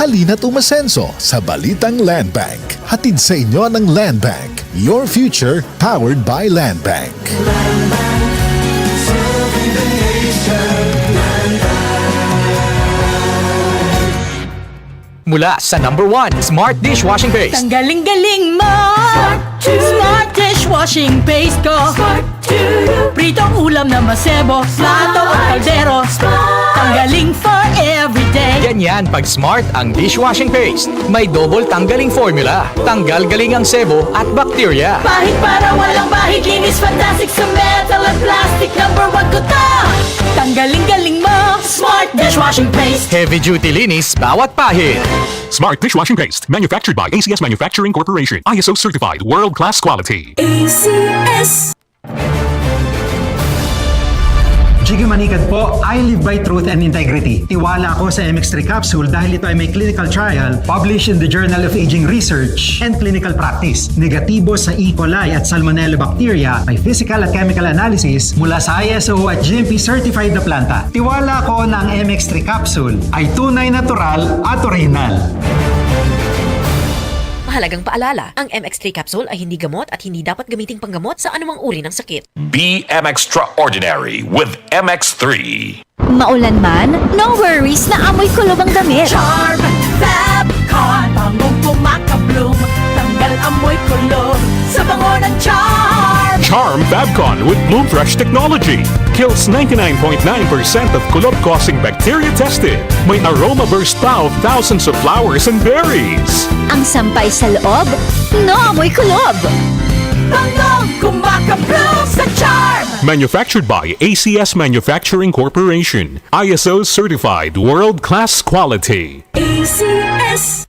Halina't umasenso sa Balitang Land Bank. Hatid sa inyo ng Land Bank. Your future powered by Land Bank. Mula sa #1 Smart Dishwashing Paste. Ang galing-galing mo! Smart dishwashing paste ko. Pritong ulam na masebo, plato o kaldero. Tanggaling for everyday. Ganyan pag Smart ang dishwashing paste. May double tanggaling formula. Tanggal galing ang sebo at bakterya. Bahid para walang bahid, linis fantastic sa metal at plastic. #1 ko to! Tanggaling-galing mo! Smart dishwashing paste. Heavy duty linis bawat pahid. Smart Dishwashing Paste, manufactured by ACS Manufacturing Corporation. ISO certified, world-class quality. ACS. Jiggy Manikad po, I live by truth and integrity. Tiwala ako sa MX3 capsule dahil ito ay may clinical trial published in the Journal of Aging Research and Clinical Practice. Negatibo sa E. coli at Salmonella bacteria, may physical at chemical analysis mula sa ISO at GMP certified na planta. Tiwala ko na ang MX3 capsule ay tunay natural at original. Mahalagang paalala, ang MX3 capsule ay hindi gamot at hindi dapat gamiting panggamot sa anumang uri ng sakit. Be extraordinary with MX3. Maulan man, no worries na amoy kulob ang damit. Charm Fabcon, bangong pumakabloom. Tanggal amoy kulob sa bango ng Charm. Charm Fabcon with Bloom Fresh technology. Kills 99.9% of kulob-causing bacteria tested. May aroma burst pa of thousands of flowers and berries. Ang sampay sa loob, no amoy kulob. Bangong kumakabloom sa Charm. Manufactured by ACS Manufacturing Corporation. ISO certified, world-class quality. ACS.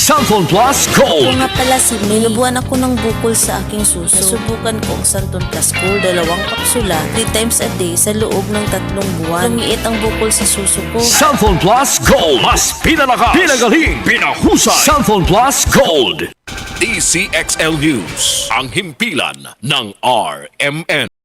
Santon Plus Ako Gold. nga pala si May. Nabuhan ako ng bukol sa aking suso. Nasubukan ko ang Santon Plus Gold, 2 kapsula, 3 times a day sa loob ng 3 buwan. Lumiit ang bukol sa suso ko. Santon Plus Gold. Mas pinalakas, pinagaling, pinahusay. Santon Plus Gold. DCXL News. Ang himpilan ng RMN.